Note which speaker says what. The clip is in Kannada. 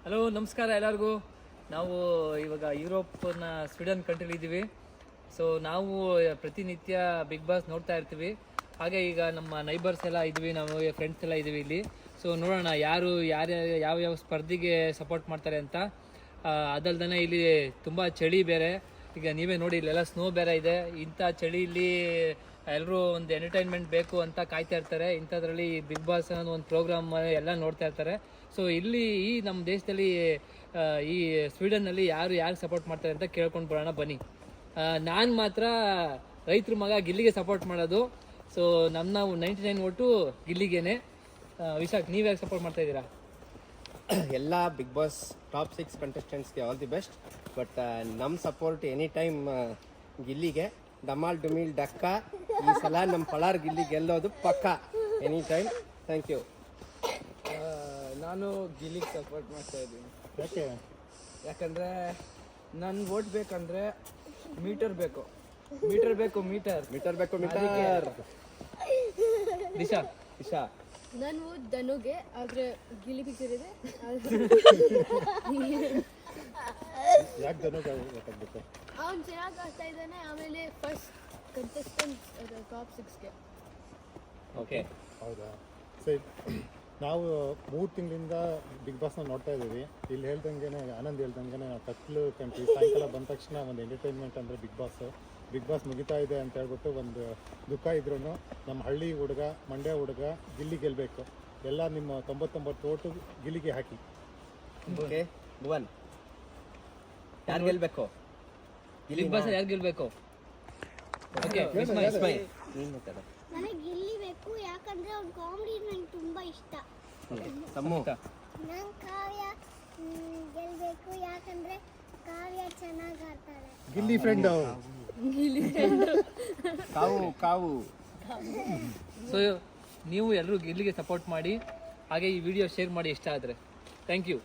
Speaker 1: ಹಲೋ ನಮಸ್ಕಾರ ಎಲ್ಲರಿಗೂ. ನಾವು ಇವಾಗ ಯುರೋಪ್ನ ಸ್ವೀಡನ್ ಕಂಟ್ರಿಲಿ ಇದ್ದೀವಿ. ಸೊ ನಾವು ಪ್ರತಿನಿತ್ಯ ಬಿಗ್ ಬಾಸ್ ನೋಡ್ತಾ ಇರ್ತೀವಿ. ಹಾಗೆ ಈಗ ನಮ್ಮ ನೈಬರ್ಸ್ ಎಲ್ಲ ಇದ್ವಿ, ನಾವು ಫ್ರೆಂಡ್ಸ್ ಎಲ್ಲ ಇದ್ದೀವಿ ಇಲ್ಲಿ. ಸೊ ನೋಡೋಣ ಯಾರು ಯಾವ ಸ್ಪರ್ಧಿಗೆ ಸಪೋರ್ಟ್ ಮಾಡ್ತಾರೆ ಅಂತ. ಅದಲ್ದೇ ಇಲ್ಲಿ ತುಂಬ ಚಳಿ ಬೇರೆ. ಈಗ ನೀವೇ ನೋಡಿ ಇಲ್ಲೆಲ್ಲ ಸ್ನೋ ಬೇರೆ ಇದೆ. ಇಂಥ ಚಳಿಯಲ್ಲಿ ಎಲ್ಲರೂ ಒಂದು ಎಂಟರ್ಟೈನ್ಮೆಂಟ್ ಬೇಕು ಅಂತ ಕಾಯ್ತಾ ಇರ್ತಾರೆ. ಇಂಥದ್ರಲ್ಲಿ ಬಿಗ್ ಬಾಸ್ ಅನ್ನೋ ಒಂದು ಪ್ರೋಗ್ರಾಮ್ ಎಲ್ಲ ನೋಡ್ತಾ ಇರ್ತಾರೆ. ಸೊ ಇಲ್ಲಿ ಈ ನಮ್ಮ ದೇಶದಲ್ಲಿ ಈ ಸ್ವೀಡನ್ನಲ್ಲಿ ಯಾರು ಸಪೋರ್ಟ್ ಮಾಡ್ತಾರೆ ಅಂತ ಕೇಳ್ಕೊಂಡು ಬರೋಣ ಬನ್ನಿ. ನಾನು ಮಾತ್ರ ರೈತರ ಮಗ ಗಿಲ್ಲಿಗೆ ಸಪೋರ್ಟ್ ಮಾಡೋದು. ಸೊ ನಾವು 99 ಓಟು ಗಿಲ್ಲಿಗೇನೆ. ವಿಶಾಖ್, ನೀವು ಯಾಕೆ ಸಪೋರ್ಟ್ ಮಾಡ್ತಾ ಇದ್ದೀರಾ?
Speaker 2: ಎಲ್ಲ ಬಿಗ್ ಬಾಸ್ ಟಾಪ್ 6 ಕಂಟೆಸ್ಟೆಂಟ್ಸ್ಗೆ ಆಲ್ ದಿ ಬೆಸ್ಟ್. ಬಟ್ ನಮ್ಮ ಸಪೋರ್ಟ್ ಎನಿ ಟೈಮ್ ಗಿಲ್ಲಿಗೆ. ಡಮಾಲ್ ಡುಮಿಲ್ ಡಕ್ಕ, ಈ ಸಲ ನಮ್ಮ ಪಳಾರ್ ಗಿಲ್ಲಿ ಗೆಲ್ಲೋದು ಪಕ್ಕ ಎನಿ ಟೈಮ್. Thank you.
Speaker 3: ನಾನು ಗಿಲ್ಲಿಗೆ ಸಪೋರ್ಟ್ ಮಾಡ್ತಾ ಇದ್ದೀನಿ. ಯಾಕಂದರೆ ನನ್ನ ಓಟ್ ಬೇಕಂದರೆ ಮೀಟರ್ ಬೇಕು.
Speaker 1: ದಿಶಾ
Speaker 4: ನಾನು ಧನುಗೆ, ಆದರೆ ಗಿಲ್ಲಿ ಬಿದ್ದಿರಿದೆ. ಅವ್ನು ಚೆನ್ನಾಗಿ ಆಡ್ತಾ ಇದ್ದಾನೆ. ಆಮೇಲೆ ಫಸ್ಟ್ ಕಂಟೆಸ್ಟೆಂಟ್ ಟಾಪ್ 6ಗೆ.
Speaker 1: ಓಕೆ,
Speaker 5: ಹೌದಾ? ಸರಿ, ನಾವು 3 ತಿಂಗಳಿಂದ ಬಿಗ್ ಬಾಸ್ನ ನೋಡ್ತಾ ಇದ್ದೀವಿ. ಇಲ್ಲಿ ಹೇಳ್ದಂಗೆ ಆನಂದ್ ಹೇಳ್ದಂಗೆ ಕತ್ಲು ಕಂಟ್ರಿ ಸಾಯಂಕಾಲ ಬಂದ ತಕ್ಷಣ ಒಂದು ಎಂಟರ್ಟೈನ್ಮೆಂಟ್ ಅಂದರೆ ಬಿಗ್ ಬಾಸ್ ಮುಗಿತಾ ಇದೆ ಅಂತ ಹೇಳ್ಬಿಟ್ಟು ಒಂದು ದುಃಖ ಇದ್ರೂ ನಮ್ಮ ಹಳ್ಳಿ ಹುಡುಗ, ಮಂಡ್ಯ ಹುಡುಗ ಗಿಲ್ಲಿ ಗೆಲ್ಲಬೇಕು. ಎಲ್ಲ ನಿಮ್ಮ 99 ಓಟು ಗಿಲ್ಲಿಗೆ ಹಾಕಿ.
Speaker 2: ಓಕೆ, ಭುವನ್ ಯಾರು ಗೆಲ್ಲಬೇಕು?
Speaker 1: ಬಿಗ್ ಬಾಸ್ ಯಾರು ಗೆಲ್ಬೇಕು? ಓಕೆ,
Speaker 6: ನನಗೆ ಗಿಲ್ಲಿ ಬೇಕು, ಯಾಕಂದ್ರೆ ಅವ್ನ ಕಾಮಿಡಿ ನಂಗೆ ತುಂಬಾ ಇಷ್ಟ. ನಂಗೆ ಕಾವ್ಯ ಗೆಲ್ಬೇಕು, ಯಾಕಂದ್ರೆ ಕಾವ್ಯ ಚೆನ್ನಾಗಿ ಆಡ್ತಾಳೆ.
Speaker 5: ಗಿಲ್ಲಿ ಫ್ರೆಂಡ್
Speaker 2: ಕಾವು.
Speaker 1: ಸೊ ನೀವು ಎಲ್ಲರೂ ಗಿಲ್ಲಿಗೆ ಸಪೋರ್ಟ್ ಮಾಡಿ, ಹಾಗೆ ಈ ವಿಡಿಯೋ ಶೇರ್ ಮಾಡಿ ಇಷ್ಟ ಆದರೆ. Thank you.